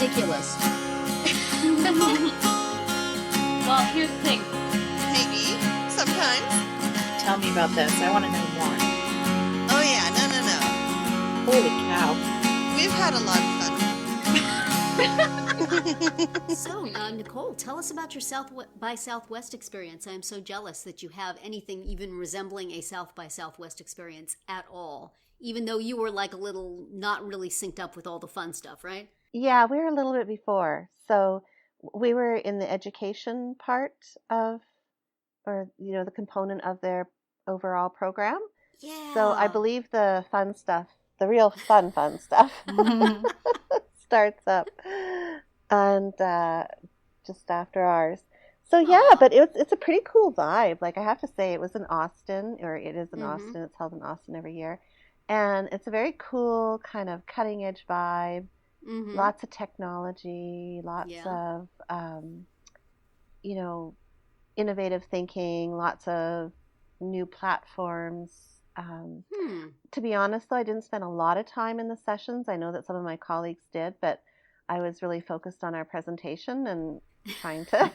ridiculous. Well, here's the thing. Maybe. Sometimes. Tell me about this. I want to know more. Oh, yeah. No. Holy cow. We've had a lot of fun. So, Nicole, tell us about your South by Southwest experience. I'm so jealous that you have anything even resembling a South by Southwest experience at all, even though you were like a little not really synced up with all the fun stuff, right? Yeah, we were a little bit before. So we were in the education part of, or, the component of their overall program. Yeah. So I believe the fun stuff, the real fun stuff, starts up and just after ours. So yeah, but it's a pretty cool vibe. Like, I have to say, it was in Austin, or it is in Austin. It's held in Austin every year. And it's a very cool kind of cutting edge vibe. Mm-hmm. Lots of technology, lots of, innovative thinking, lots of new platforms. To be honest, though, I didn't spend a lot of time in the sessions. I know that some of my colleagues did, but I was really focused on our presentation and trying to.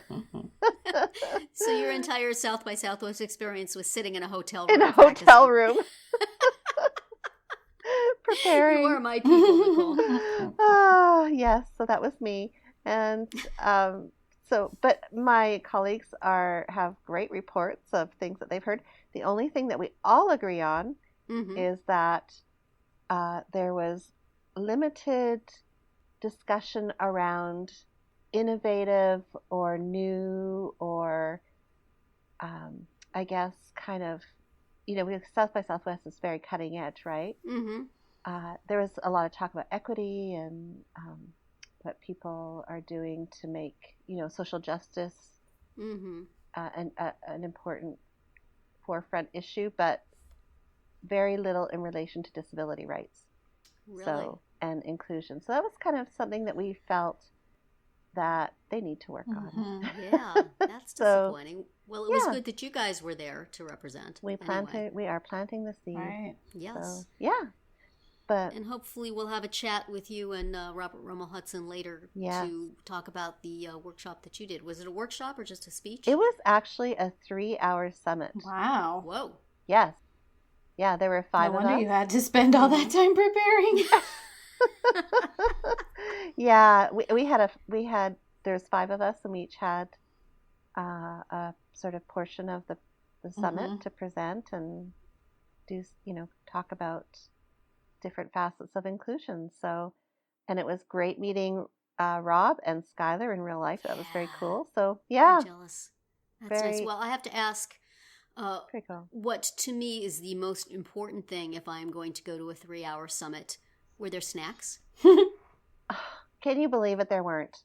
So your entire South by Southwest experience was sitting in a hotel room. In a hotel room. Preparing. You are my people, Nicole. Yes, so that was me. And but my colleagues have great reports of things that they've heard. The only thing that we all agree on is that there was limited discussion around innovative or new or I guess kind of, South by Southwest is very cutting edge, right? Mm-hmm. There was a lot of talk about equity and what people are doing to make, social justice an important forefront issue, but very little in relation to disability rights. Really? So, and inclusion. So that was kind of something that we felt that they need to work on. Yeah, that's disappointing. Well, it was good that you guys were there to represent. We are planting the seed. Right. Yes. So, yeah. And hopefully we'll have a chat with you and Robert Rummel-Hudson later to talk about the workshop that you did. Was it a workshop or just a speech? It was actually a 3-hour summit. Wow. Whoa. Yes. Yeah, there were 5 of us. No wonder you had to spend all that time preparing. Yeah, there's 5 of us, and we each had a sort of portion of the summit to present and do, talk about different facets of inclusion. So, and it was great meeting Rob and Skylar in real life. That was very cool. So, yeah. I'm jealous. That's nice. Well, I have to ask, pretty cool. What to me is the most important thing if I'm going to go to a 3-hour summit. Were there snacks? Can you believe it? There weren't.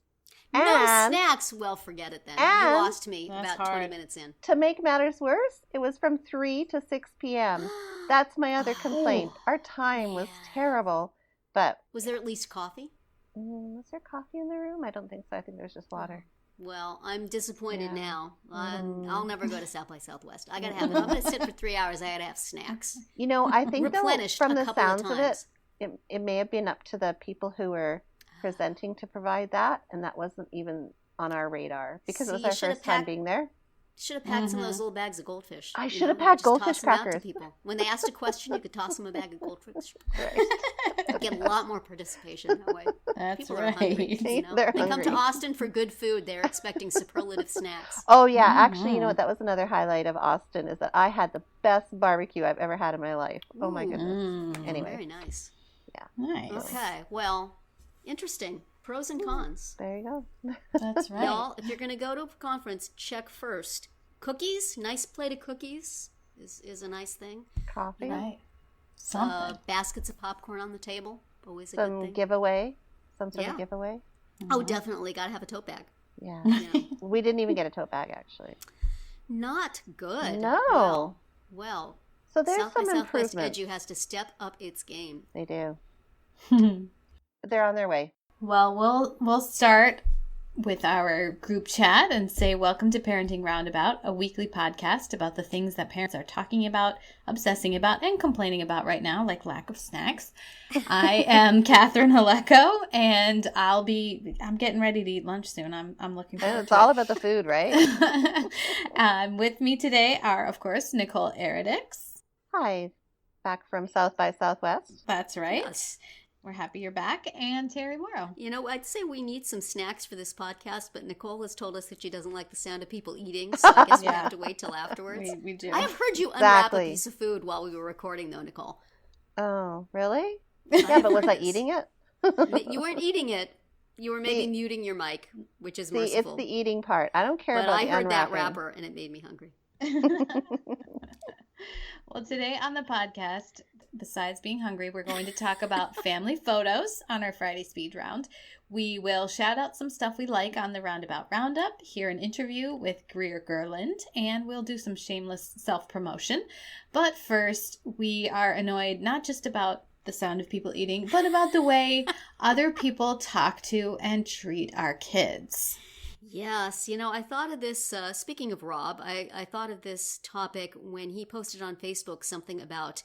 No snacks. Well, forget it then. You lost me about 20 minutes in. To make matters worse, it was from 3 to 6 p.m. That's my other complaint. Our time was terrible. But was there at least coffee? Was there coffee in the room? I don't think so. I think there's just water. Well, I'm disappointed now. I'll never go to South by Southwest. I gotta have it. I'm gonna sit for 3 hours. I gotta have snacks. I think from the sounds of it, it may have been up to the people who were presenting to provide that, and that wasn't even on our radar because it was our first time being there. Should have packed some of those little bags of goldfish. I should have packed goldfish crackers. To people. When they asked a question, you could toss them a bag of goldfish. Right. Get a lot more participation that way. That's people right. are hungry. They come to Austin for good food. They're expecting superlative snacks. Oh yeah, actually, that was another highlight of Austin is that I had the best barbecue I've ever had in my life. Oh my goodness. Anyway, very nice. Yeah. Nice. Okay. Well, interesting. Pros and cons. There you go. That's right. Y'all, if you're going to go to a conference, check first. Cookies, nice plate of cookies is a nice thing. Coffee. Right. Baskets of popcorn on the table, always a good thing. Some sort of giveaway. Oh, definitely. Got to have a tote bag. Yeah. We didn't even get a tote bag, actually. Not good. No. Well. So there's South some by Southwest improvement. Edu has to step up its game. They do. They're on their way. Well, we'll start with our group chat and say welcome to Parenting Roundabout, a weekly podcast about the things that parents are talking about, obsessing about, and complaining about right now, like lack of snacks. I am Catherine Haleko, and I'm getting ready to eat lunch soon. I'm looking forward to it. It's all about the food, right? With me today are, of course, Nicole Eridix. Hi, back from South by Southwest. That's right. Yes. We're happy you're back. And Terri Morrow. You know, I'd say we need some snacks for this podcast, but Nicole has told us that she doesn't like the sound of people eating, so I guess we have to wait till afterwards. We do. I have heard you unwrap Exactly. a piece of food while we were recording, though, Nicole. Oh, really? Yeah, but was I Yes. eating it? You weren't eating it. You were maybe muting your mic, which is See, merciful. it's the eating part. I don't care But about I the heard that unwrapping. wrapper, and it made me hungry. Well, today on the podcast, besides being hungry, we're going to talk about family photos on our Friday speed round. We will shout out some stuff we like on the Roundabout Roundup, hear an interview with Greer Gurland, and we'll do some shameless self-promotion. But first, we are annoyed not just about the sound of people eating, but about the way other people talk to and treat our kids. Yes, you know, I thought of this, speaking of Rob, I thought of this topic when he posted on Facebook something about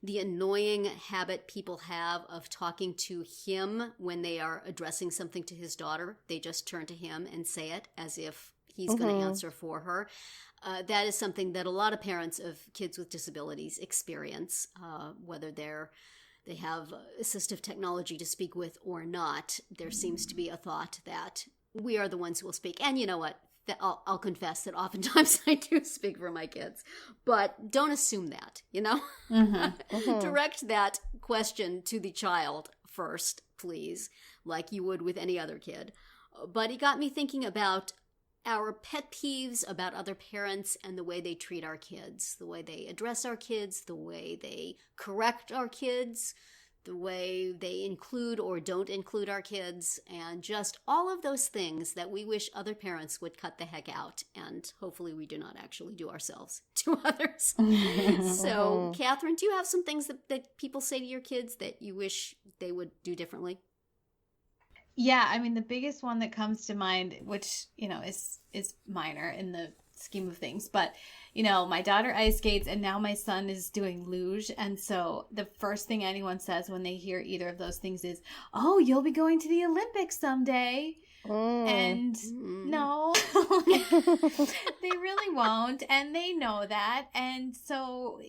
the annoying habit people have of talking to him when they are addressing something to his daughter. They just turn to him and say it as if he's going to answer for her. That is something that a lot of parents of kids with disabilities experience, whether they have assistive technology to speak with or not. There seems to be a thought that we are the ones who will speak. And you know what? I'll confess that oftentimes I do speak for my kids. But don't assume that, you know? Direct that question to the child first, please, like you would with any other kid. But it got me thinking about our pet peeves about other parents and the way they treat our kids, the way they address our kids, the way they correct our kids, the way they include or don't include our kids, and just all of those things that we wish other parents would cut the heck out, and hopefully we do not actually do ourselves to others. So, Catherine, do you have some things that people say to your kids that you wish they would do differently? Yeah, I mean, the biggest one that comes to mind, which, you know, is minor in the scheme of things, but, you know, my daughter ice skates and now my son is doing luge. And so the first thing anyone says when they hear either of those things is, oh, you'll be going to the Olympics someday. And no, they really won't. And they know that. And so,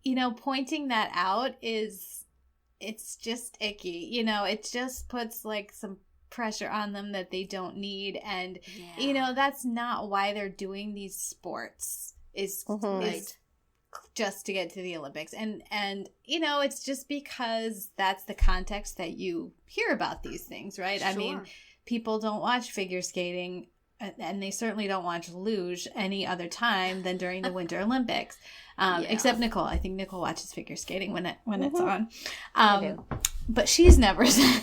you know, pointing that out it's just icky. You know, it just puts like some pressure on them that they don't need. And, you know, that's not why they're doing these sports is just to get to the Olympics. And, you know, it's just because that's the context that you hear about these things, right? Sure. I mean, people don't watch figure skating and they certainly don't watch luge any other time than during the Winter Olympics. Except Nicole. I think Nicole watches figure skating when it's on. But she's never said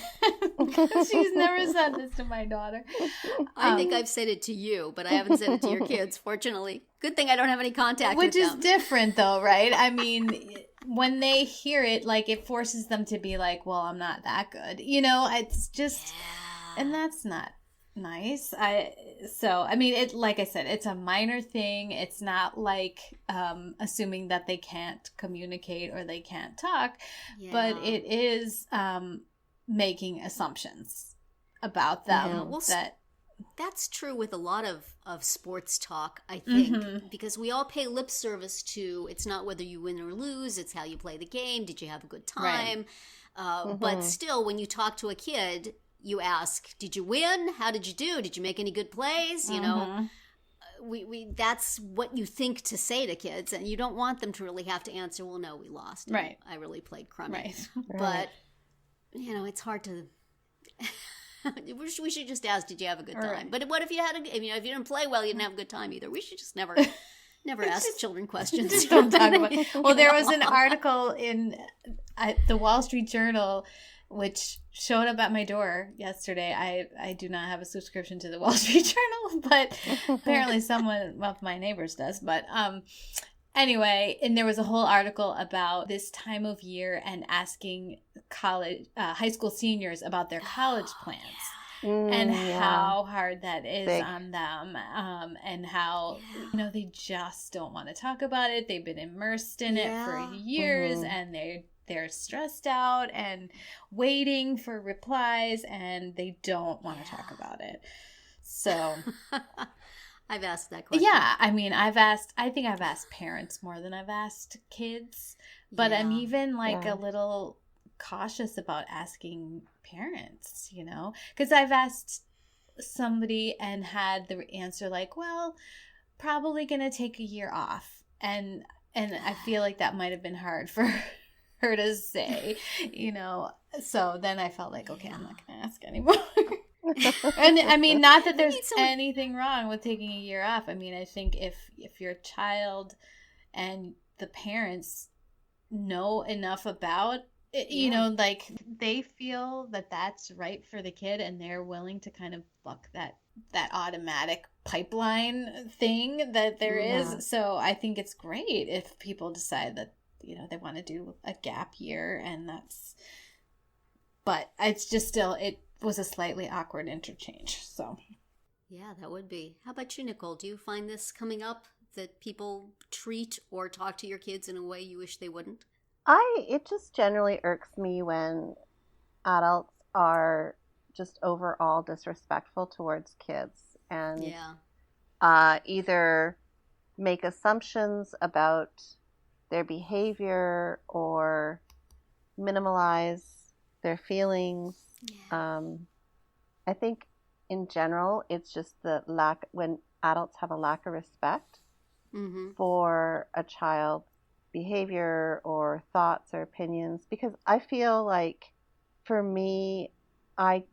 this to my daughter. I think I've said it to you, but I haven't said it to your kids, fortunately. Good thing I don't have any contact with them. Which is different, though, right? I mean, when they hear it, like, it forces them to be like, well, I'm not that good. You know, it's just... And that's not nice. I mean, it, like I said, it's a minor thing. It's not like assuming that they can't communicate or they can't talk, but it is making assumptions about them that's true with a lot of sports talk, I think, because we all pay lip service to, it's not whether you win or lose, it's how you play the game. Did you have a good time? Right. But still, when you talk to a kid, you ask, did you win? How did you do? Did you make any good plays? You know, we that's what you think to say to kids, and you don't want them to really have to answer, well, no, we lost. Right. I really played crummy. Right. But, you know, it's hard to... we should just ask, did you have a good time? Right. But what if you if you didn't play well, you didn't have a good time either? We should just never ask children questions. Just don't talk about it. Well, there was an article in the Wall Street Journal which showed up at my door yesterday. I do not have a subscription to the Wall Street Journal, but apparently someone of my neighbors does. But anyway, and there was a whole article about this time of year and asking high school seniors about their college plans. and yeah. how hard that is Big. on them, and how they just don't want to talk about it. They've been immersed in it for years, Mhm. and they're stressed out and waiting for replies, and they don't want to talk about it. So I've asked that question. yeah, I mean, I think I've asked parents more than I've asked kids, but I'm Yeah. even like Yeah. a little cautious about asking parents, because I've asked somebody and had the answer like, well, probably gonna take a year off, and I feel like that might have been hard for her to say, so then I felt like, okay, I'm not gonna ask anymore. And I mean, not that there's anything wrong with taking a year off. I mean, I think if your child and the parents know enough about it, like they feel that that's right for the kid, and they're willing to kind of buck that automatic pipeline thing that there is. So I think it's great if people decide that they want to do a gap year, but it's just still, it was a slightly awkward interchange. So Yeah, that would be. How about you, Nicole? Do you find this coming up, that people treat or talk to your kids in a way you wish they wouldn't? It just generally irks me when adults are just overall disrespectful towards kids and either make assumptions about their behavior or minimalize their feelings. I think in general, it's just the lack, when adults have a lack of respect for a child's behavior or thoughts or opinions, because I feel like for me, I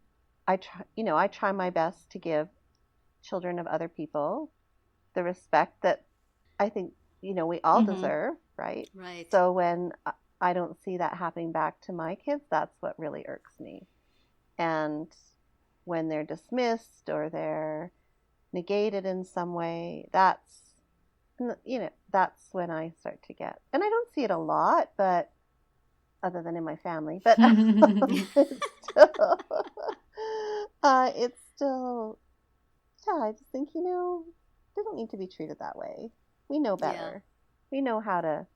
try my best to give children of other people the respect that I think we all deserve, right? Right. So when I don't see that happening back to my kids, that's what really irks me. And when they're dismissed or they're negated in some way, that's when I start to get, and I don't see it a lot, but other than in my family, but it's still, I just think, they don't need to be treated that way. We know better. We know how to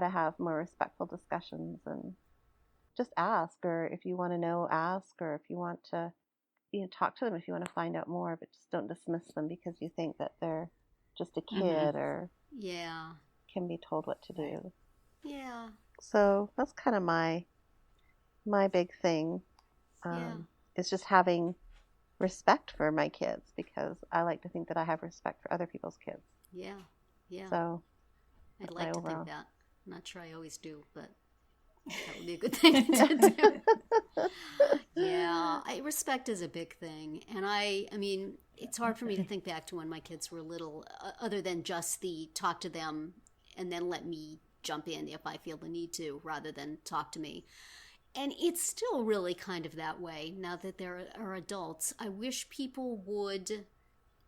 have more respectful discussions, and just ask, or if you want to know, ask, or if you want to, talk to them if you want to find out more, but just don't dismiss them because you think that they're just a kid or can be told what to do. Yeah. So that's kind of my big thing. Is just having respect for my kids, because I like to think that I have respect for other people's kids. Yeah. So I'd like to overall think that. I'm not sure I always do, but that would be a good thing to do. Respect is a big thing. And I mean, it's hard for me to think back to when my kids were little, other than just the talk to them and then let me jump in if I feel the need to, rather than talk to me. And it's still really kind of that way now that there are adults. I wish people would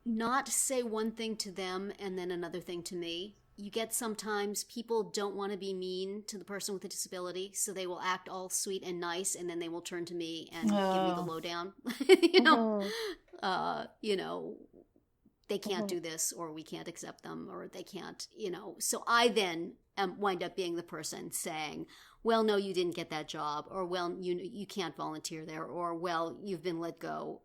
not say one thing to them and then another thing to me. You get sometimes people don't want to be mean to the person with a disability, so they will act all sweet and nice, and then they will turn to me and give me the lowdown. They can't do this, or we can't accept them, or they can't, So I then wind up being the person saying, well, no, you didn't get that job, or well, you can't volunteer there, or well, you've been let go.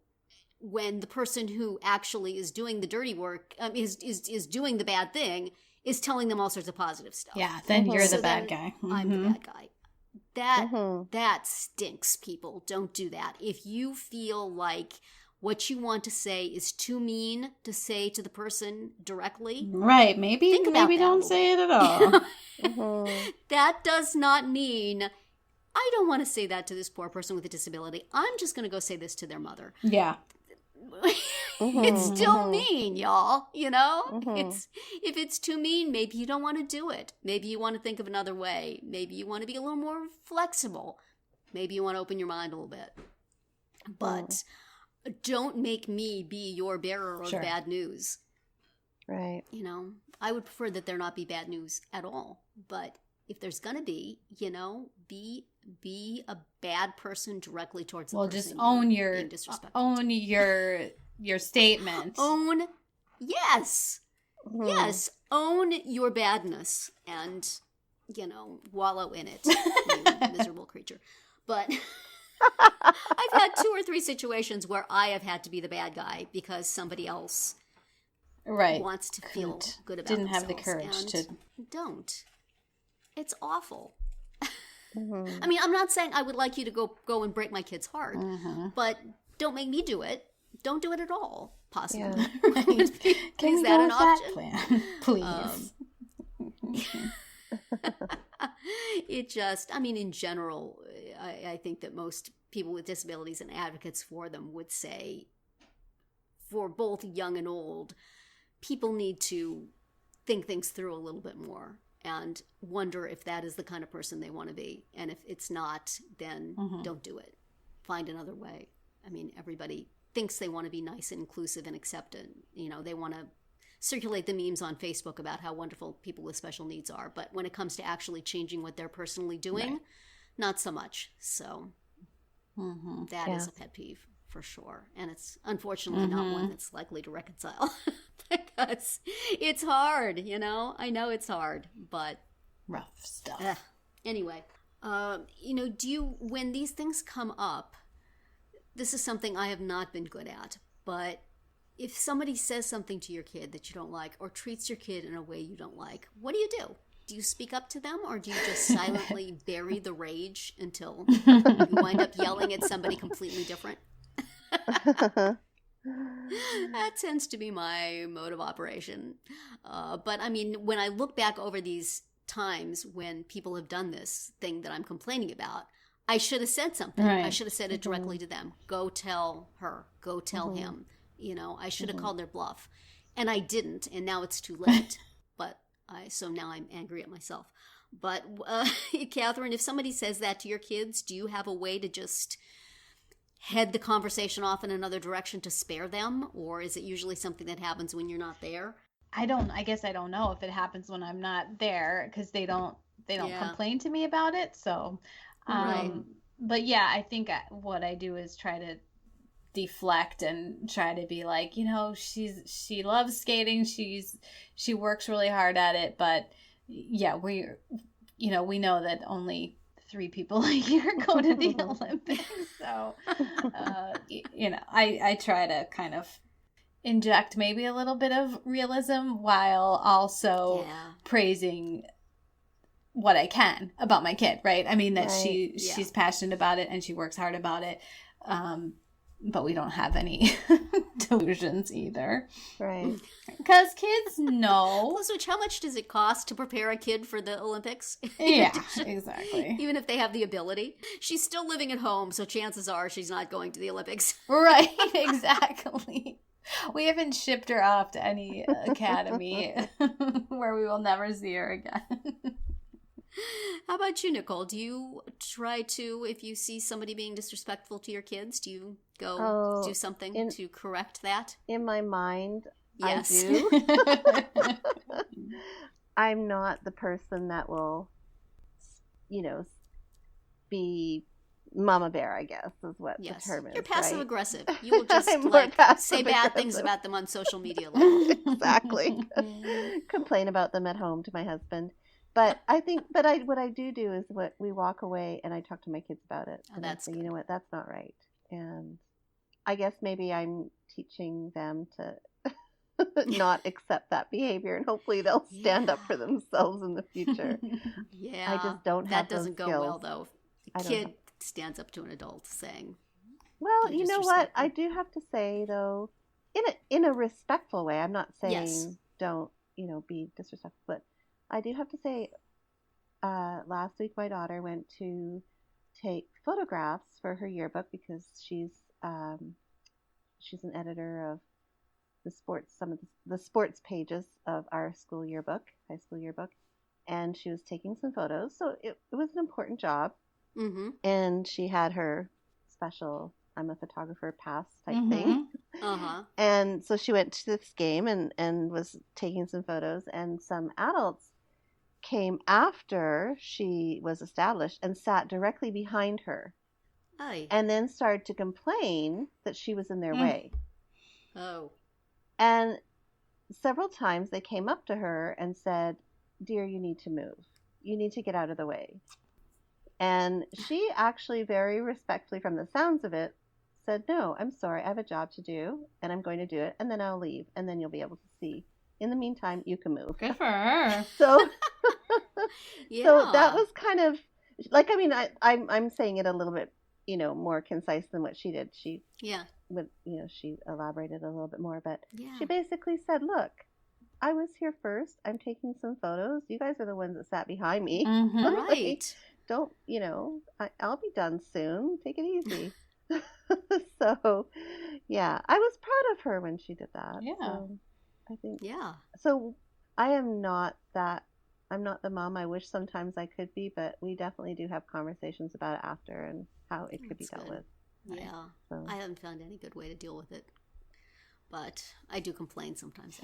When the person who actually is doing the dirty work, is doing the bad thing, is telling them all sorts of positive stuff. Yeah, then you're the bad guy. I'm the bad guy. That stinks, people. Don't do that. If you feel like what you want to say is too mean to say to the person directly, right, maybe don't say it at all. That does not mean I don't want to say that to this poor person with a disability. I'm just going to go say this to their mother. Yeah. It's still mean, y'all. It's, if it's too mean, maybe you don't want to do it. Maybe you want to think of another way. Maybe you want to be a little more flexible. Maybe you want to open your mind a little bit. But don't make me be your bearer of bad news. Right. I would prefer that there not be bad news at all. But if there's gonna be, be a bad person directly towards the Well, person just own being disrespectful to. own your statement. Yes, own your badness and wallow in it, you miserable creature. But I've had 2 or 3 situations where I have had to be the bad guy because somebody else wants to feel good about didn't themselves. have the courage to. Don't. It's awful. I mean, I'm not saying I would like you to go and break my kid's heart, but don't make me do it. Don't do it at all, possibly. Yeah. Can Is we that go an with option? Plan? Please. It just, I mean, in general, I think that most people with disabilities and advocates for them would say, for both young and old, people need to think things through a little bit more and wonder if that is the kind of person they want to be. And if it's not, then don't do it. Find another way. I mean, everybody thinks they want to be nice and inclusive and accepted. They want to circulate the memes on Facebook about how wonderful people with special needs are. But when it comes to actually changing what they're personally doing, not so much. So that is a pet peeve for sure. And it's unfortunately not one that's likely to reconcile because it's hard, I know it's hard, but Rough stuff. Anyway, do you, when these things come up, this is something I have not been good at, but if somebody says something to your kid that you don't like or treats your kid in a way you don't like, what do you do? Do you speak up to them or do you just silently bury the rage until you wind up yelling at somebody completely different? That tends to be my mode of operation. But I mean, when I look back over these times when people have done this thing that I'm complaining about, I should have said something. I should have said it directly to them. Go tell her. Go tell him. I should have called their bluff. And I didn't, and now it's too late. So now I'm angry at myself. But, Catherine, if somebody says that to your kids, do you have a way to just head the conversation off in another direction to spare them? Or is it usually something that happens when you're not there? I guess I don't know if it happens when I'm not there because they don't complain to me about it. So, but yeah, I think what I do is try to deflect and try to be like, she loves skating. She works really hard at it, but yeah, we know that only 3 people a year go to the Olympics. So, I try to kind of inject maybe a little bit of realism while also praising what I can about my kid, right? I mean, that she's passionate about it and she works hard about it. But we don't have any delusions either. Right. Because kids know. Plus, how much does it cost to prepare a kid for the Olympics? Yeah, exactly. Even if they have the ability. She's still living at home, so chances are she's not going to the Olympics. Right, exactly. We haven't shipped her off to any academy where we will never see her again. How about you, Nicole? Do you try to, if you see somebody being disrespectful to your kids, do you go do something to correct that? In my mind, yes. I do. I'm not the person that will, be mama bear, I guess, is what the term is. You're passive aggressive. You will just say bad things about them on social media. Exactly. Complain about them at home to my husband. But I think, what I do is we walk away and I talk to my kids about it. And that's I say, you know what, that's not right. And I guess maybe I'm teaching them to not accept that behavior, and hopefully they'll stand up for themselves in the future. I just don't have those skills. That doesn't go well, though. A kid stands up to an adult saying, well, you know what? I do have to say, though, in a respectful way. I'm not saying don't, be disrespectful, but I do have to say, last week my daughter went to take photographs for her yearbook because she's an editor of some of the sports pages of our school yearbook, high school yearbook, and she was taking some photos. So it was an important job, and she had her special "I'm a photographer" pass type thing. And so she went to this game and was taking some photos, and some adults came after she was established and sat directly behind her Aye. and then started to complain that she was in their way. Oh. And several times they came up to her and said, "Dear, you need to move. You need to get out of the way." And she actually very respectfully, from the sounds of it, said, "No, I'm sorry. I have a job to do and I'm going to do it. And then I'll leave. And then you'll be able to see. In the meantime, you can move." Good for her. So, Yeah. so that was kind of like, I mean, I'm saying it a little bit, more concise than what she did. She Yeah. would, she elaborated a little bit more, but Yeah. she basically said, "Look, I was here first. I'm taking some photos. You guys are the ones that sat behind me. Mhm. Right. Don't, I'll be done soon. Take it easy." So, yeah, I was proud of her when she did that. Yeah. So, I think, Yeah. so I'm not the mom I wish sometimes I could be, but we definitely do have conversations about it after and how it could be That's dealt good. with. Yeah. So. I haven't found any good way to deal with it. But I do complain sometimes.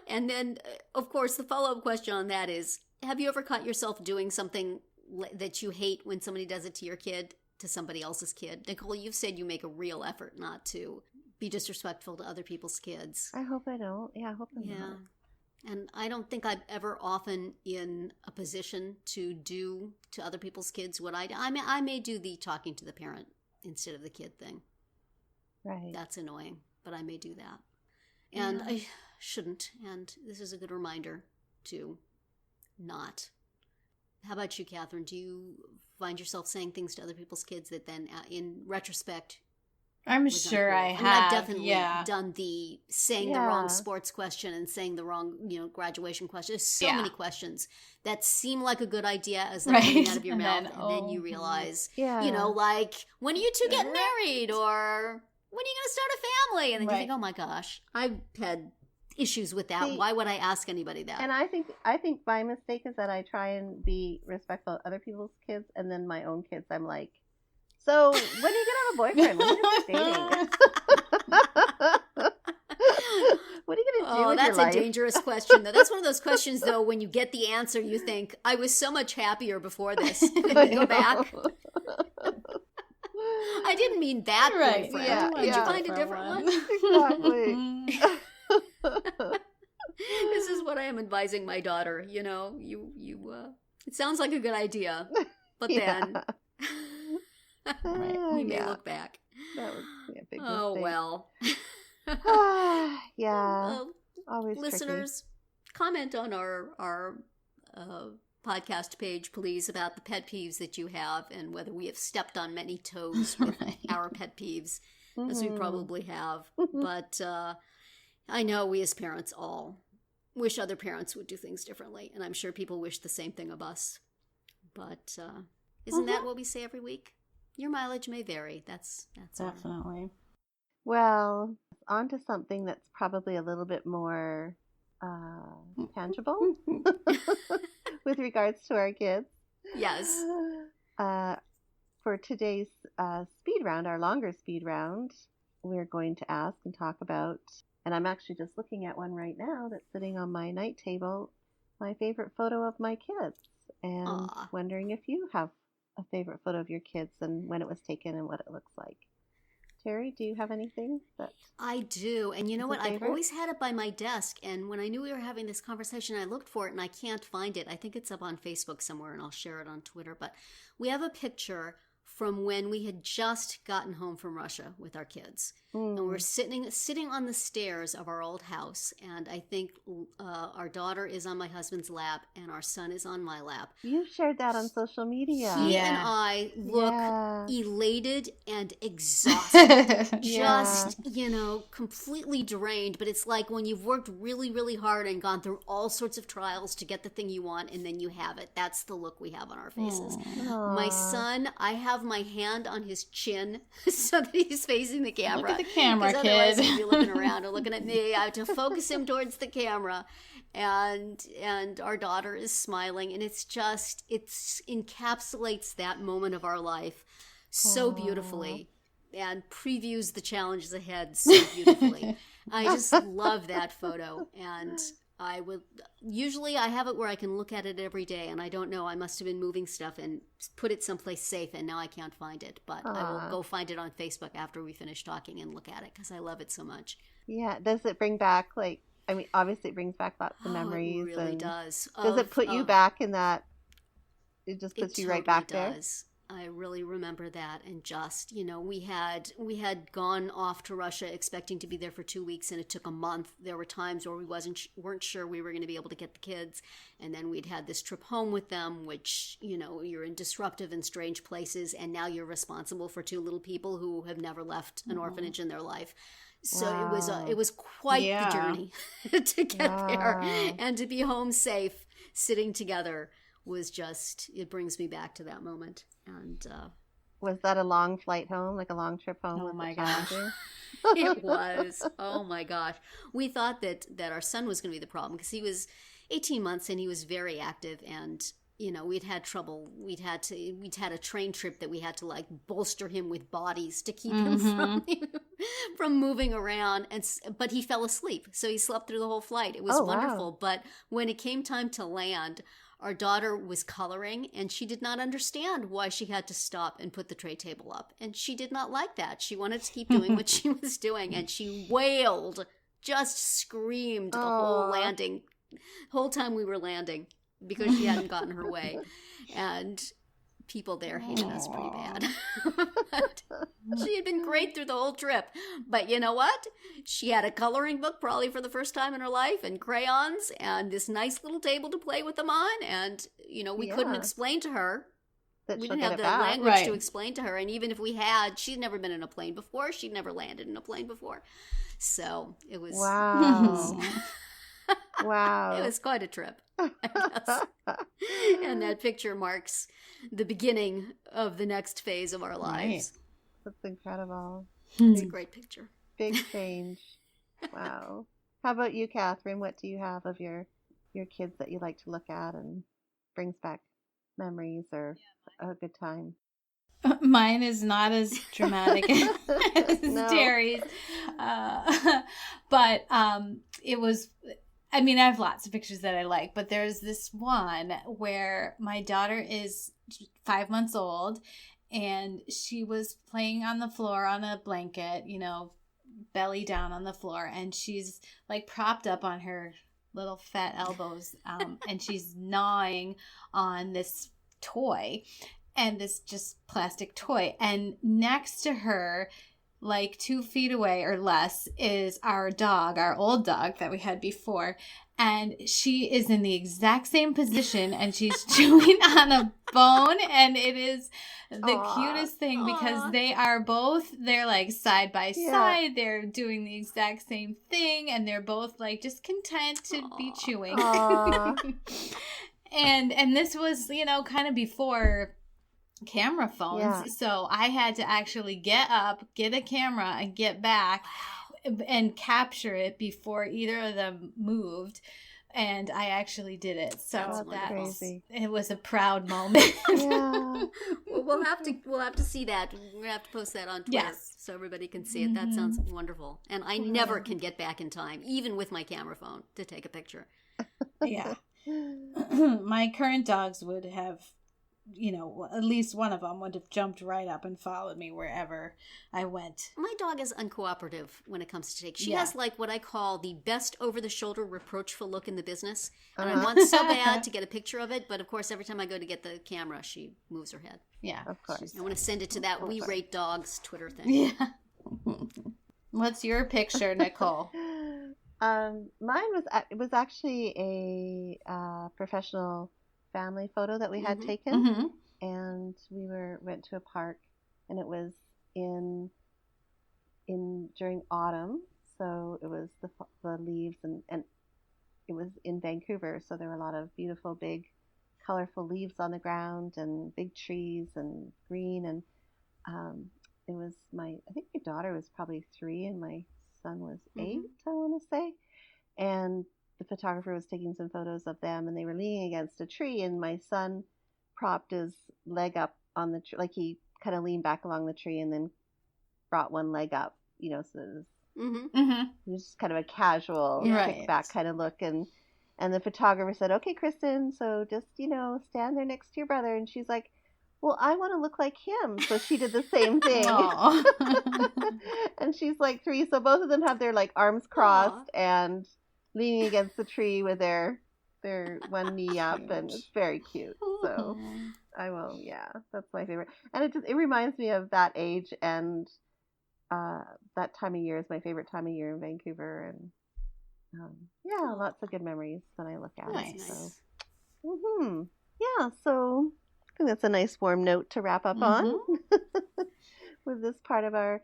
And then, of course, the follow-up question on that is, have you ever caught yourself doing something that you hate when somebody does it to your kid, to somebody else's kid? Nicole, you've said you make a real effort not to be disrespectful to other people's kids. I hope I don't. Yeah, I hope I'm Yeah. not. And I don't think I'm ever often in a position to do to other people's kids what I do. I may do the talking to the parent instead of the kid thing. Right. That's annoying, but I may do that. And Yeah. I shouldn't. And this is a good reminder to not. How about you, Catherine? Do you find yourself saying things to other people's kids that then, in retrospect, I'm was sure uncool? I mean, have. I've definitely yeah. done the saying the wrong sports question and saying the wrong, graduation question. There's so many questions that seem like a good idea as they're coming out of your And mouth, then, and then you oh, realize, Yeah. like, when are you two getting married, or when are you going to start a family? And then you think, oh my gosh, I've had issues with that. See, why would I ask anybody that? And I think my mistake is that I try and be respectful of other people's kids, and then my own kids, I'm like, "So when are you gonna have a boyfriend? When are you gonna start dating? What are you gonna do with that's your life?" a dangerous question, though. That's one of those questions, though, when you get the answer, you think, I was so much happier before this. Can we go back? I didn't mean that Right. boyfriend. Yeah, Did you yeah. find a different one? Exactly. This is what I am advising my daughter. It sounds like a good idea, but then we may Yeah. look back. That was a big Oh, mistake. well. Yeah. Always Listeners, comment on our podcast page, please, about the pet peeves that you have and whether we have stepped on many toes with our pet peeves, as we probably have. But I know we as parents all wish other parents would do things differently, and I'm sure people wish the same thing of us. But isn't that what we say every week? Your mileage may vary. That's Definitely. Well, on to something that's probably a little bit more tangible with regards to our kids. Yes. For today's speed round, our longer speed round, we're going to ask and talk about, and I'm actually just looking at one right now that's sitting on my night table, my favorite photo of my kids, and Aw. wondering if you have a favorite photo of your kids and when it was taken and what it looks like. Terri, do you have anything that I do. And you know is a what? I've favorite? always had it by my desk. And when I knew we were having this conversation, I looked for it and I can't find it. I think it's up on Facebook somewhere and I'll share it on Twitter. But we have a picture from when we had just gotten home from Russia with our kids. And we're sitting on the stairs of our old house. And I think our daughter is on my husband's lap and our son is on my lap. You shared that on social media. He Yeah. and I look Yeah. elated and exhausted. Yeah. Just, completely drained. But it's like when you've worked really, really hard and gone through all sorts of trials to get the thing you want, and then you have it. That's the look we have on our faces. My son, I have my hand on his chin so that he's facing the camera. Look at the camera, 'Cause otherwise kid. he'd be looking around or looking at me. I have to focus him towards the camera. And our daughter is smiling, and it encapsulates that moment of our life so beautifully and previews the challenges ahead so beautifully. I just love that photo, and Usually I have it where I can look at it every day, and I don't know, I must have been moving stuff and put it someplace safe, and now I can't find it, but I will go find it on Facebook after we finish talking and look at it, because I love it so much. Yeah. Does it bring back, obviously it brings back lots of memories. It really does. Does it put you back in that? It just puts you right back there? I really remember that, and just, we had gone off to Russia expecting to be there for 2 weeks, and it took a month. There were times where we weren't sure we were going to be able to get the kids, and then we'd had this trip home with them, which, you're in disruptive and strange places, and now you're responsible for 2 little people who have never left an orphanage in their life. So it was quite the journey to get there, and to be home safe, sitting together was just, it brings me back to that moment. And was that a long flight home, like a long trip home? Oh my gosh. It was. Oh my gosh. We thought that our son was going to be the problem, because he was 18 months and he was very active, and we'd had trouble. We'd had a train trip that we had to bolster him with bodies to keep him from moving around, but he fell asleep, so he slept through the whole flight. It was wonderful. Wow. But when it came time to land, our daughter was coloring, and she did not understand why she had to stop and put the tray table up. And she did not like that. She wanted to keep doing what she was doing, and she wailed, just screamed the whole time we were landing, because she hadn't gotten her way. And people there hated us pretty bad. But she had been great through the whole trip. But you know what? She had a coloring book probably for the first time in her life, and crayons, and this nice little table to play with them on. And, we couldn't explain to her. We didn't have the language to explain to her. And even if we had, she'd never been in a plane before. She'd never landed in a plane before. So it was... Wow. Wow. It was quite a trip, I guess. And that picture marks the beginning of the next phase of our lives. Right. That's incredible. It's a great picture. Big change. Wow. How about you, Catherine? What do you have of your kids that you like to look at and brings back memories or a good time? Mine is not as dramatic as Terry's. But it was... I have lots of pictures that I like, but there's this one where my daughter is 5 months old, and she was playing on the floor on a blanket, belly down on the floor, and she's propped up on her little fat elbows, and she's gnawing on this toy, and this just plastic toy, and next to her, 2 feet away or less, is our dog, our old dog that we had before. And she is in the exact same position, and she's chewing on a bone. And it is the cutest thing, because they're side by side. They're doing the exact same thing. And they're both just content to be chewing. And this was, kind of before camera phones, so I had to actually get up, get a camera, and get back and capture it before either of them moved, and I actually did it. So it was a proud moment. Yeah. Well, we'll have to see that. We're gonna have to post that on Twitter, so everybody can see it. That sounds wonderful. And I never can get back in time, even with my camera phone, to take a picture. Yeah. My current dogs would have, at least one of them would have jumped right up and followed me wherever I went. My dog is uncooperative when it comes to take. She has what I call the best over-the-shoulder reproachful look in the business. And I want so bad to get a picture of it, but of course every time I go to get the camera, she moves her head. Yeah, of course. I want to send it to that We Rate Dogs Twitter thing. Yeah. What's your picture, Nicole? Mine was actually a professional family photo that we had taken, and we went to a park, and it was in during autumn, so it was the leaves, and it was in Vancouver, so there were a lot of beautiful big colorful leaves on the ground and big trees and green, and it was I think my daughter was probably 3 and my son was 8, I want to say, and the photographer was taking some photos of them, and they were leaning against a tree, and my son propped his leg up on the tree, he kind of leaned back along the tree and then brought one leg up, so it was, it was just kind of a casual kickback kind of look, and And the photographer said, "Okay, Kristen, so just, stand there next to your brother." And she's like, "Well, I want to look like him." So she did the same thing. And she's like 3. So both of them have their like arms crossed and leaning against the tree with their one knee up. And it's very cute. So I will, that's my favorite. And it reminds me of that age, and that time of year is my favorite time of year in Vancouver. And lots of good memories when I look at it. So. So I think that's a nice warm note to wrap up on with this part of our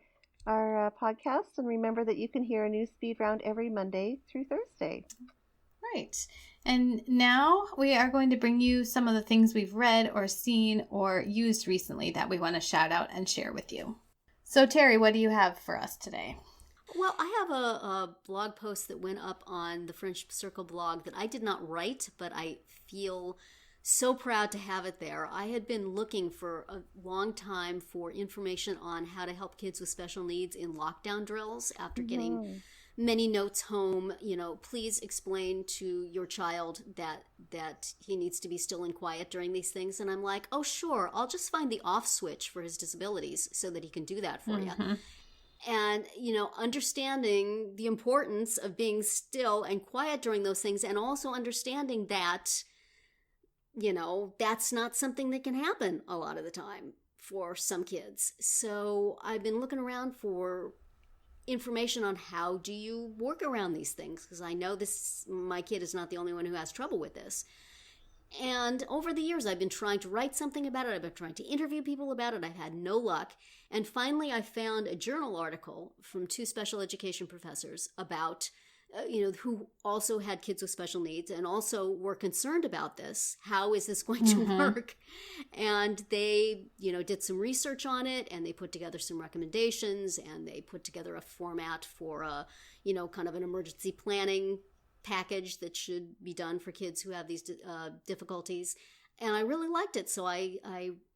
podcast. And remember that you can hear a new speed round every Monday through Thursday. Right. And now we are going to bring you some of the things we've read or seen or used recently that we want to shout out and share with you. So Terri, what do you have for us today? Well, I have a blog post that went up on the Friendship Circle blog that I did not write, but I feel so proud to have it there. I had been looking for a long time for information on how to help kids with special needs in lockdown drills after getting many notes home. Please explain to your child that he needs to be still and quiet during these things. And I'm like, oh, sure, I'll just find the off switch for his disabilities so that he can do that for you. And, understanding the importance of being still and quiet during those things, and also understanding that, that's not something that can happen a lot of the time for some kids. So I've been looking around for information on how do you work around these things, because I know my kid is not the only one who has trouble with this. And over the years, I've been trying to write something about it. I've been trying to interview people about it. I've had no luck. And finally, I found a journal article from 2 special education professors about, who also had kids with special needs and also were concerned about this. How is this going to work? And they, did some research on it, and they put together some recommendations, and they put together a format for a, kind of an emergency planning package that should be done for kids who have these difficulties. And I really liked it. So I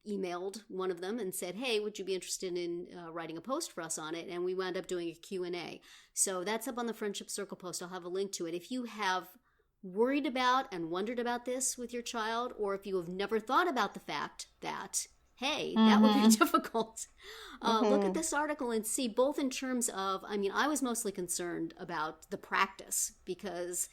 emailed one of them and said, hey, would you be interested in writing a post for us on it? And we wound up doing a Q&A. So that's up on the Friendship Circle post. I'll have a link to it. If you have worried about and wondered about this with your child, or if you have never thought about the fact that, hey, that would be difficult, look at this article and see, both in terms of, I was mostly concerned about the practice, because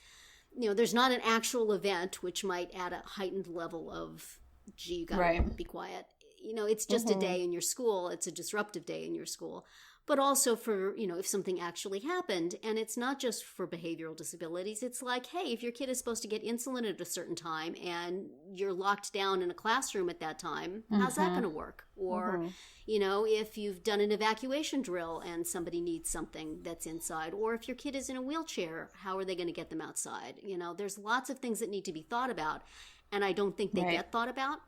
there's not an actual event, which might add a heightened level of, gee, you gotta be quiet. It's just a day in your school. It's a disruptive day in your school. But also for, if something actually happened. And it's not just for behavioral disabilities. It's like, hey, if your kid is supposed to get insulin at a certain time and you're locked down in a classroom at that time, how's that going to work? Or, if you've done an evacuation drill and somebody needs something that's inside, or if your kid is in a wheelchair, how are they going to get them outside? There's lots of things that need to be thought about. And I don't think they get thought about.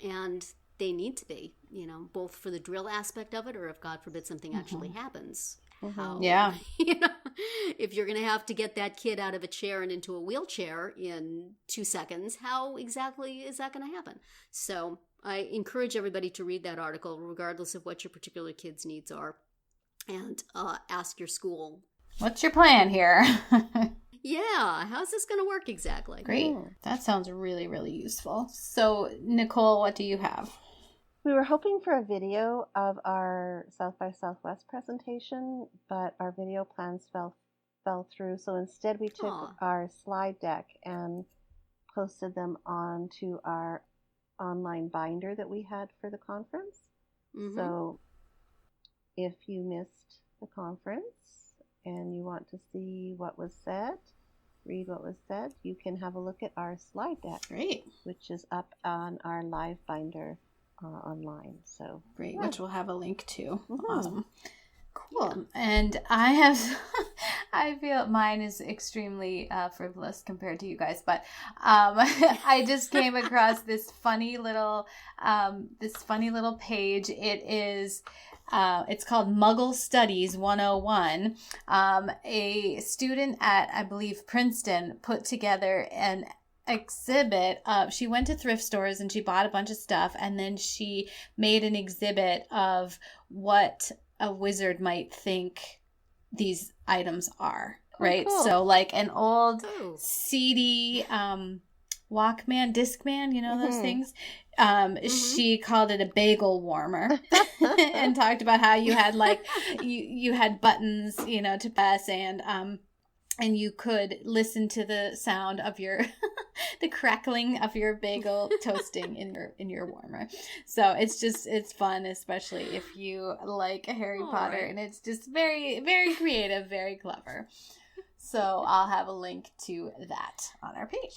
And they need to be, both for the drill aspect of it, or if God forbid something actually happens. How, if you're going to have to get that kid out of a chair and into a wheelchair in 2 seconds, how exactly is that going to happen? So I encourage everybody to read that article, regardless of what your particular kid's needs are, and ask your school. What's your plan here? Yeah, how's this going to work exactly? Great. That sounds really, really useful. So, Nicole, what do you have? We were hoping for a video of our South by Southwest presentation, but our video plans fell through. So instead, we took our slide deck and posted them onto our online binder that we had for the conference. So if you missed the conference and you want to see what was said, read what was said, you can have a look at our slide deck. Great. Which is up on our live binder online. So great, which we'll have a link to. Cool. And I feel mine is extremely frivolous compared to you guys, but I just came across this funny little page. It is it's called Muggle Studies 101. A student at, I believe, Princeton put together an exhibit. She went to thrift stores and she bought a bunch of stuff, and then she made an exhibit of what a wizard might think these items are. right? cool. So like an old Oh. CD Walkman, Discman, you know those Mhm. things? Mm-hmm. She called it a bagel warmer and talked about how you had like you had buttons, you know, to press, and you could listen to the sound of your the crackling of your bagel toasting in your warmer. So it's fun, especially if you like Harry All Potter, right. and it's just very, very creative, very clever. So I'll have a link to that on our page.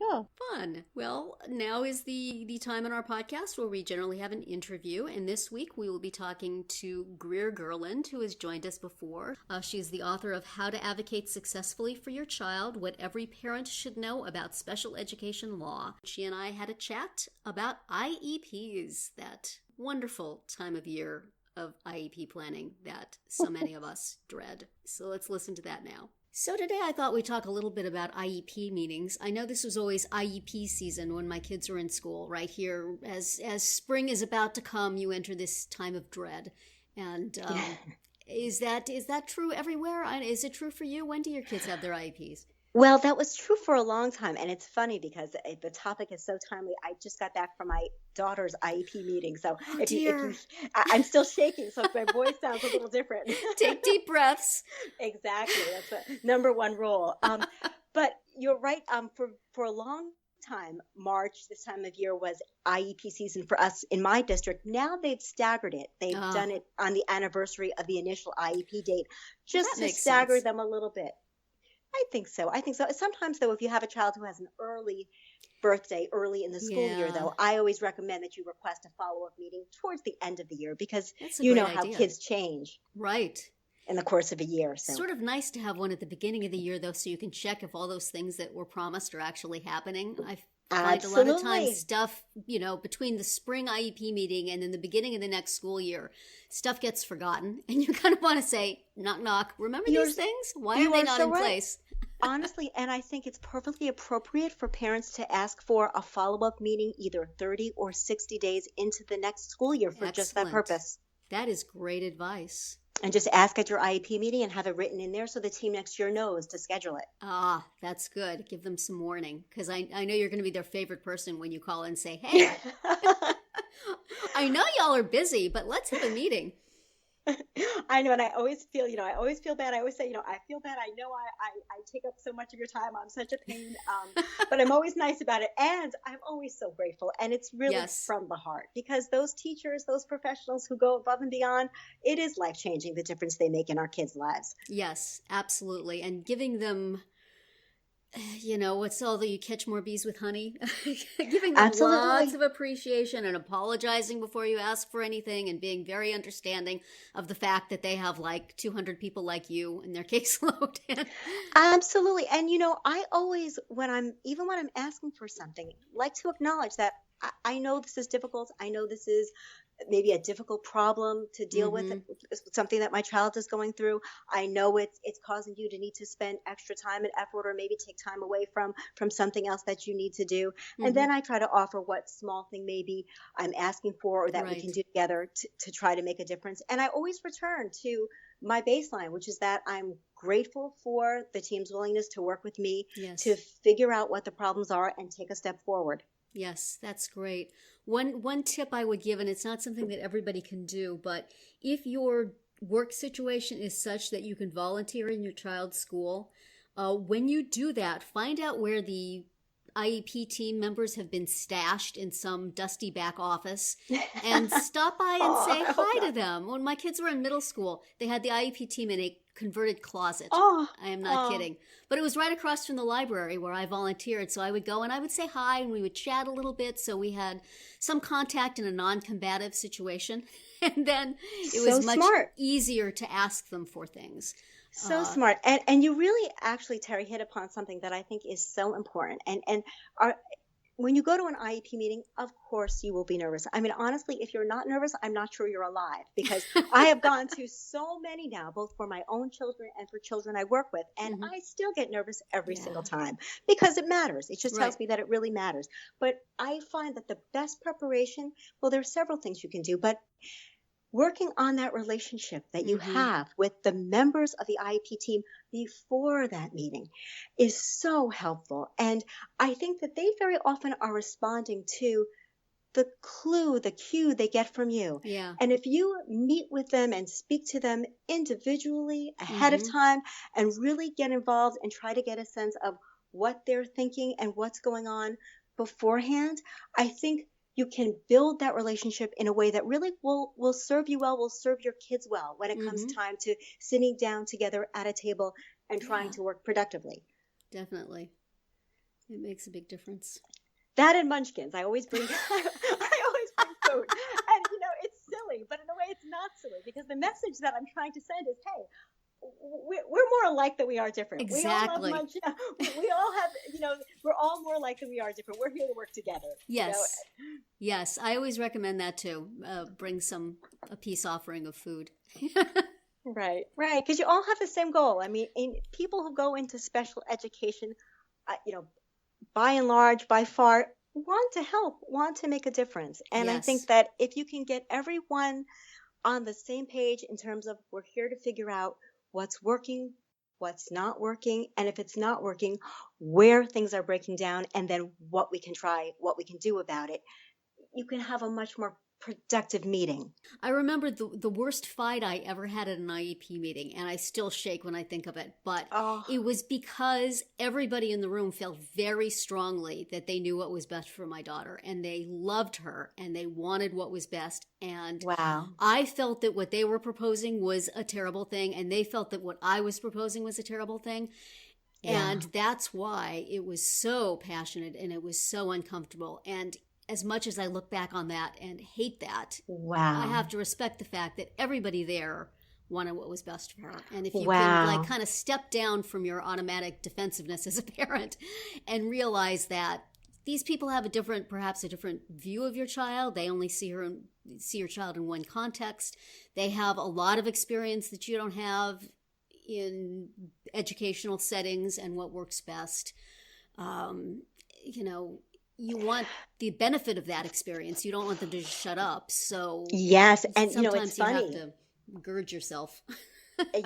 Cool. Fun. Well, now is the time in our podcast where we generally have an interview, and this week we will be talking to Greer Gurland, who has joined us before. She's the author of How to Advocate Successfully for Your Child, What Every Parent Should Know About Special Education Law. She and I had a chat about IEPs, that wonderful time of year of IEP planning that so many of us dread. So let's listen to that now. So today I thought we'd talk a little bit about IEP meetings. I know this was always IEP season when my kids were in school. Right here, as spring is about to come, you enter this time of dread. And is that true everywhere? Is it true for you? When do your kids have their IEPs? Well, that was true for a long time. And it's funny because the topic is so timely. I just got back from my daughter's IEP meeting. So Oh, dear. I'm still shaking. So if my voice sounds a little different. Take deep breaths. Exactly. That's the number one rule. But you're right. For a long time, March, this time of year was IEP season for us in my district. Now they've staggered it. They've done it on the anniversary of the initial IEP date, just That to makes stagger sense. them a little bit. I think so. Sometimes, though, if you have a child who has an early birthday early in the school year, Yeah. though, I always recommend that you request a follow-up meeting towards the end of the year because That's a you great know how idea. kids change Right. in the course of a year. So Sort of nice to have one at the beginning of the year, though, so you can check if all those things that were promised are actually happening. I find a lot of Absolutely. times stuff, between the spring IEP meeting and then the beginning of the next school year, stuff gets forgotten. And you kind of want to say, knock, knock, remember You're- these things? Why you are they are not so in right. place? honestly, and I think it's perfectly appropriate for parents to ask for a follow-up meeting either 30 or 60 days into the next school year for just that Excellent. purpose. That is great advice. And just ask at your IEP meeting and have it written in there so the team next year knows to schedule it. Ah, that's good. Give them some warning, because I know you're going to be their favorite person when you call and say, hey, I know y'all are busy, but let's have a meeting. I know, and I always feel bad. I always say, I feel bad. I know I take up so much of your time. I'm such a pain, but I'm always nice about it. And I'm always so grateful. And it's really Yes. from the heart, because those teachers, those professionals who go above and beyond, it is life-changing, the difference they make in our kids' lives. Yes, absolutely. And giving them, what's all that you catch more bees with honey? Giving them Absolutely. lots of appreciation and apologizing before you ask for anything and being very understanding of the fact that they have like 200 people like you in their caseload. Absolutely. And I always, when I'm asking for something, like to acknowledge that I know this is difficult. I know this is maybe a difficult problem to deal with, something that my child is going through. I know it's causing you to need to spend extra time and effort, or maybe take time away from something else that you need to do. And then I try to offer what small thing maybe I'm asking for, or that we can do together to try to make a difference. And I always return to my baseline, which is that I'm grateful for the team's willingness to work with me Yes. to figure out what the problems are and take a step forward. Yes, that's great. One tip I would give, and it's not something that everybody can do, but if your work situation is such that you can volunteer in your child's school, when you do that, find out where the IEP team members have been stashed in some dusty back office, and stop by and say hi to them. When my kids were in middle school, they had the IEP team in a converted closet. I am not kidding. But it was right across from the library where I volunteered. So I would go and I would say hi, and we would chat a little bit. So we had some contact in a non-combative situation. And then it was much easier to ask them for things. So smart. And you really actually, Terri, hit upon something that I think is so important. And when you go to an IEP meeting, of course you will be nervous. I mean, honestly, if you're not nervous, I'm not sure you're alive, because I have gone to so many now, both for my own children and for children I work with. And I still get nervous every single time, because it matters. It just tells me that it really matters. But I find that the best preparation, well, there are several things you can do, but working on that relationship that you Mhm. have with the members of the IEP team before that meeting is so helpful. And I think that they very often are responding to the cue they get from you. Yeah. And if you meet with them and speak to them individually ahead of Mhm. time and really get involved and try to get a sense of what they're thinking and what's going on beforehand, I think you can build that relationship in a way that really will serve you well, will serve your kids well when it comes Mhm. time to sitting down together at a table and trying Yeah. to work productively. Definitely. It makes a big difference. That and munchkins. I always bring I always bring food. And it's silly, but in a way it's not silly, because the message that I'm trying to send is, hey, we're more alike than we are different. Exactly. We all love we all have, we're all more alike than we are different. We're here to work together. Yes. Yes. I always recommend that too. Bring a peace offering of food. Right. Because you all have the same goal. I mean, people who go into special education, by and large, by far, want to help, want to make a difference. And I think Yes. that if you can get everyone on the same page in terms of, we're here to figure out what's working, what's not working, and if it's not working, where things are breaking down, and then what we can try, what we can do about it, you can have a much more productive meeting. I remember the worst fight I ever had at an IEP meeting, and I still shake when I think of it. But Oh. it was because everybody in the room felt very strongly that they knew what was best for my daughter, and they loved her, and they wanted what was best. And Wow. I felt that what they were proposing was a terrible thing, and they felt that what I was proposing was a terrible thing. Yeah. And that's why it was so passionate and it was so uncomfortable. And as much as I look back on that and hate that, Wow. I have to respect the fact that everybody there wanted what was best for her. And if you Wow. can kind of step down from your automatic defensiveness as a parent and realize that these people have perhaps a different view of your child. They only see your child in one context. They have a lot of experience that you don't have in educational settings and what works best. You want the benefit of that experience. You don't want them to just shut up. So yes, and sometimes it's funny. you have to gird yourself.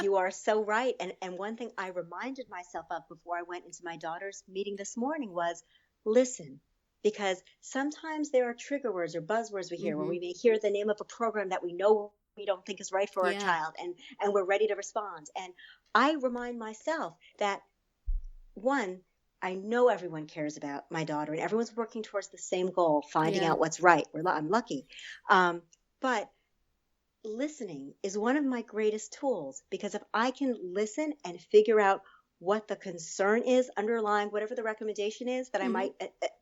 You are so right. And one thing I reminded myself of before I went into my daughter's meeting this morning was, listen, because sometimes there are trigger words or buzzwords we hear, where we may hear the name of a program that we know we don't think is right for our child, and we're ready to respond. And I remind myself that, one, I know everyone cares about my daughter and everyone's working towards the same goal, finding out what's right. I'm lucky. But listening is one of my greatest tools, because if I can listen and figure out what the concern is underlying whatever the recommendation is that I might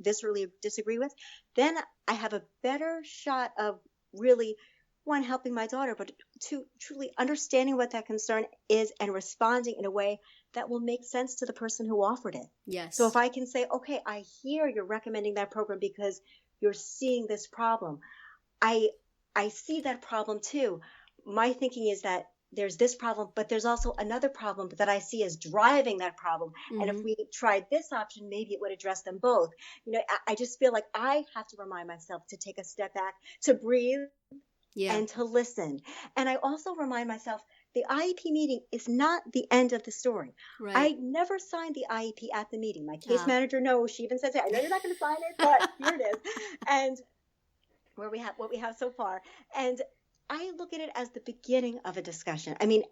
viscerally disagree with, then I have a better shot of really, one, helping my daughter, but two, truly understanding what that concern is and responding in a way that will make sense to the person who offered it. Yes. So if I can say, okay, I hear you're recommending that program because you're seeing this problem. I see that problem too. My thinking is that there's this problem, but there's also another problem that I see as driving that problem. And if we tried this option, maybe it would address them both. I just feel like I have to remind myself to take a step back, to breathe, and to listen. And I also remind myself, the IEP meeting is not the end of the story. Right. I never signed the IEP at the meeting. My case manager knows. She even says, hey, I know you're not going to sign it, but here it is. And what we have so far. And I look at it as the beginning of a discussion. I mean,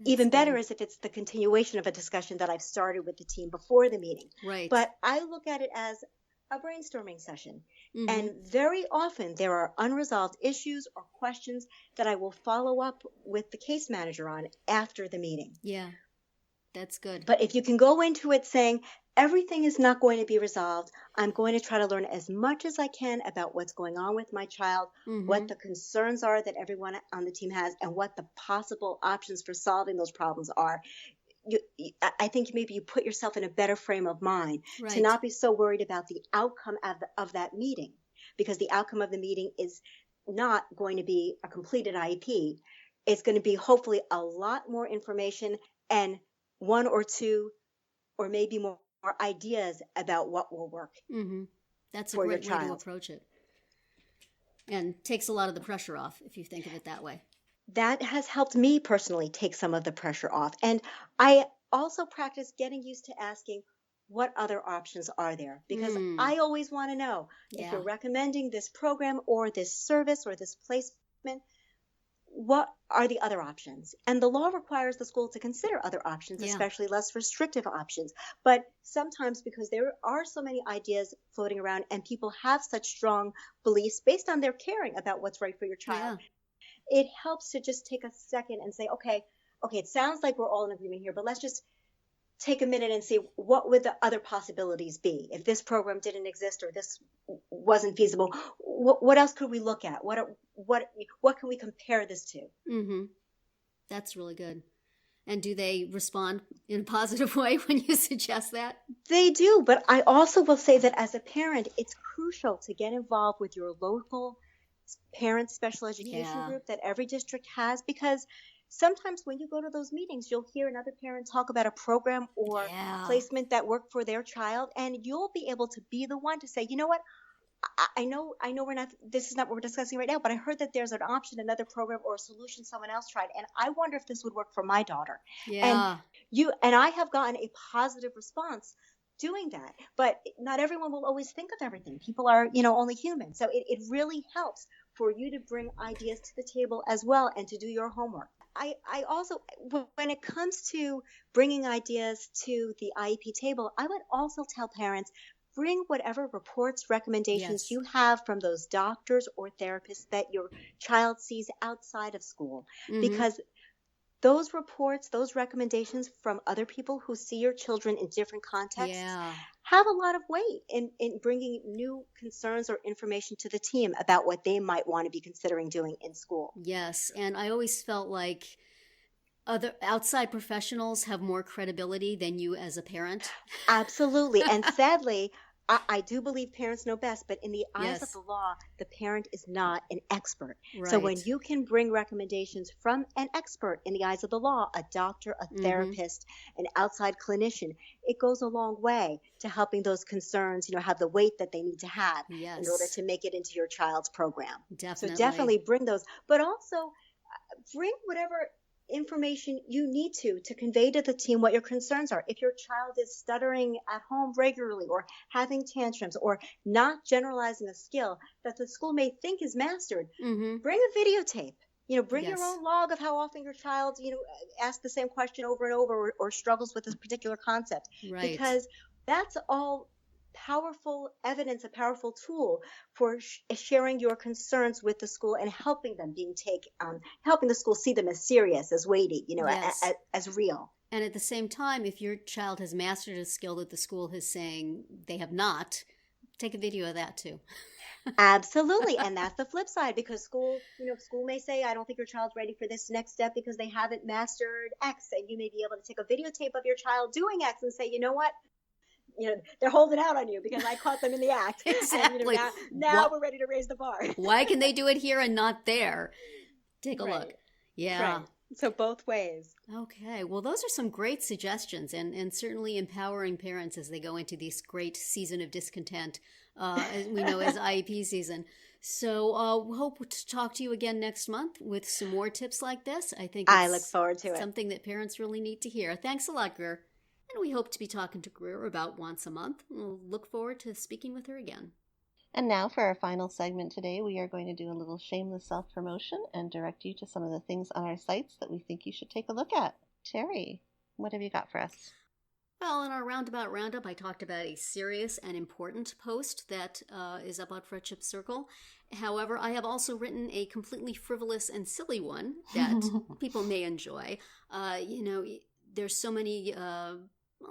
even better is if it's the continuation of a discussion that I've started with the team before the meeting. Right. But I look at it as a brainstorming session. And very often there are unresolved issues or questions that I will follow up with the case manager on after the meeting. Yeah, that's good. But if you can go into it saying, everything is not going to be resolved, I'm going to try to learn as much as I can about what's going on with my child, what the concerns are that everyone on the team has, and what the possible options for solving those problems are. I think maybe you put yourself in a better frame of mind to not be so worried about the outcome of that meeting, because the outcome of the meeting is not going to be a completed IEP. It's going to be hopefully a lot more information and one or two or maybe more ideas about what will work. That's a great way to approach it. And takes a lot of the pressure off if you think of it that way. that has helped me personally take some of the pressure off. And I also practice getting used to asking, what other options are there? Because I always want to know if you're recommending this program or this service or this placement, what are the other options? And the law requires the school to consider other options, especially less restrictive options. But sometimes, because there are so many ideas floating around and people have such strong beliefs based on their caring about what's right for your child, it helps to just take a second and say, okay, it sounds like we're all in agreement here, but let's just take a minute and see what would the other possibilities be if this program didn't exist or this wasn't feasible. What else could we look at? What can we compare this to? Mm-hmm. That's really good. And do they respond in a positive way when you suggest that? They do, but I also will say that as a parent, it's crucial to get involved with your local parent special education group that every district has, because sometimes when you go to those meetings, you'll hear another parent talk about a program or placement that worked for their child, and you'll be able to be the one to say, you know what, I know this is not what we're discussing right now, but I heard that there's an option, another program or a solution someone else tried, and I wonder if this would work for my daughter. And I have gotten a positive response doing that, but not everyone will always think of everything. People are, only human. So it really helps for you to bring ideas to the table as well and to do your homework. I also, when it comes to bringing ideas to the IEP table, I would also tell parents, bring whatever reports, recommendations you have from those doctors or therapists that your child sees outside of school, because those reports, those recommendations from other people who see your children in different contexts have a lot of weight in bringing new concerns or information to the team about what they might want to be considering doing in school. Yes, and I always felt like other outside professionals have more credibility than you as a parent. Absolutely. And sadly, I do believe parents know best, but in the eyes of the law, the parent is not an expert. Right. So when you can bring recommendations from an expert in the eyes of the law, a doctor, a therapist, an outside clinician, it goes a long way to helping those concerns, have the weight that they need to have in order to make it into your child's program. Definitely. So definitely bring those, but also bring whatever information you need to convey to the team what your concerns are. If your child is stuttering at home regularly or having tantrums or not generalizing a skill that the school may think is mastered, bring a videotape. Bring your own log of how often your child, asks the same question over and over or struggles with this particular concept. Right. Because that's all powerful evidence, a powerful tool for sharing your concerns with the school and helping them helping the school see them as serious, as weighty, as real. And at the same time, if your child has mastered a skill that the school is saying they have not, take a video of that too. Absolutely. And that's the flip side, because school may say, I don't think your child's ready for this next step because they haven't mastered X. And you may be able to take a videotape of your child doing X and say, you know what? They're holding out on you because I caught them in the act. Exactly. And, now we're ready to raise the bar. Why can they do it here and not there? Take a look. Yeah. Right. So both ways. Okay. Well, those are some great suggestions and certainly empowering parents as they go into this great season of discontent, as we know as IEP season. So we hope to talk to you again next month with some more tips like this. I look forward to it. Something that parents really need to hear. Thanks a lot, Greer. And we hope to be talking to Greer about once a month. We'll look forward to speaking with her again. And now for our final segment today, we are going to do a little shameless self-promotion and direct you to some of the things on our sites that we think you should take a look at. Terri, what have you got for us? Well, in our Roundabout Roundup, I talked about a serious and important post that is up on Friendship Circle. However, I have also written a completely frivolous and silly one that people may enjoy. There's so many... a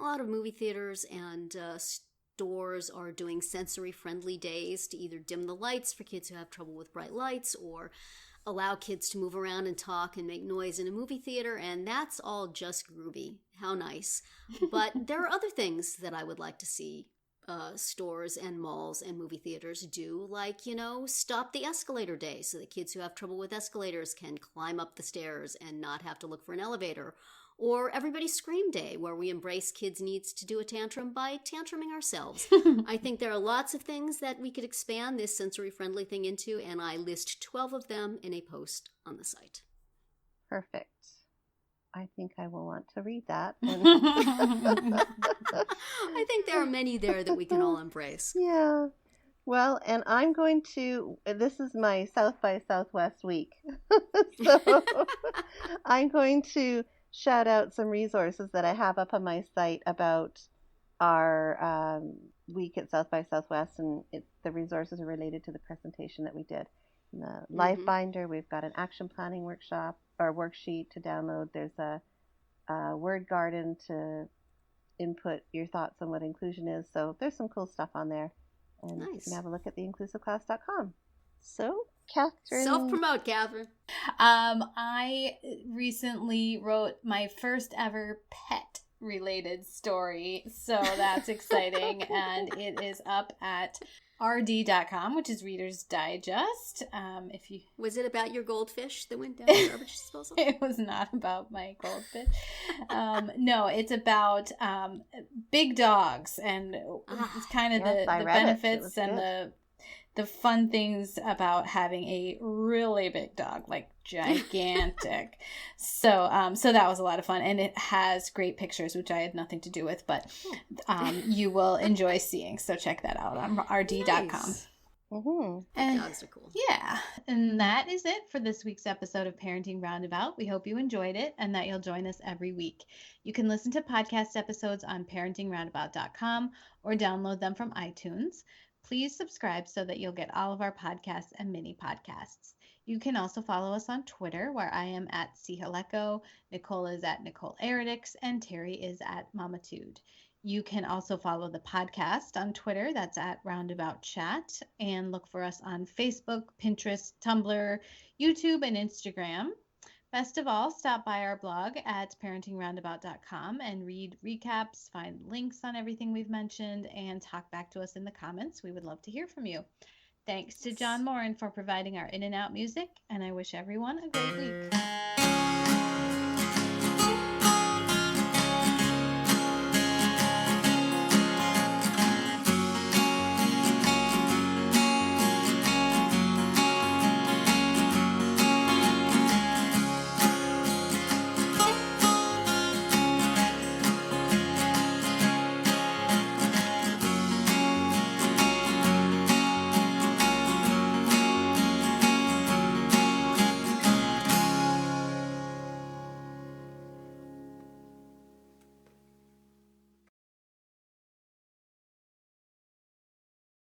lot of movie theaters and stores are doing sensory-friendly days to either dim the lights for kids who have trouble with bright lights or allow kids to move around and talk and make noise in a movie theater, and that's all just groovy. How nice. But there are other things that I would like to see stores and malls and movie theaters do, like, stop the escalator day so that kids who have trouble with escalators can climb up the stairs and not have to look for an elevator. Or Everybody Scream Day, where we embrace kids' needs to do a tantrum by tantruming ourselves. I think there are lots of things that we could expand this sensory-friendly thing into, and I list 12 of them in a post on the site. Perfect. I think I will want to read that. I think there are many there that we can all embrace. Yeah. Well, and I'm going to, this is my South by Southwest week. So I'm going to shout out some resources that I have up on my site about our week at South by Southwest, and the resources are related to the presentation that we did. In the Life Binder, we've got an action planning workshop or worksheet to download. There's a word garden to input your thoughts on what inclusion is. So there's some cool stuff on there. And you can have a look at theinclusiveclass.com. So, Catherine. Self-promote, Catherine. I recently wrote my first ever pet-related story, so that's exciting. And it is up at rd.com, which is Reader's Digest. Was it about your goldfish that went down the garbage disposal? It was not about my goldfish. No, it's about big dogs, and it's kind of the benefits and the fun things about having a really big dog, like gigantic. So that was a lot of fun, and it has great pictures, which I had nothing to do with, but you will enjoy seeing. So check that out on rd.com. Nice. And dogs are cool. Yeah, and that is it for this week's episode of Parenting Roundabout. We hope you enjoyed it and that you'll join us every week. You can listen to podcast episodes on parentingroundabout.com or download them from iTunes. Please subscribe so that you'll get all of our podcasts and mini podcasts. You can also follow us on Twitter, where I am at Cihaleko, Nicole is at Nicole Eridix, and Terri is at Mamatude. You can also follow the podcast on Twitter, that's at Roundabout Chat, and look for us on Facebook, Pinterest, Tumblr, YouTube, and Instagram. Best of all, stop by our blog at parentingroundabout.com and read recaps, find links on everything we've mentioned, and talk back to us in the comments. We would love to hear from you. Thanks to John Morin for providing our in and out music, and I wish everyone a great week.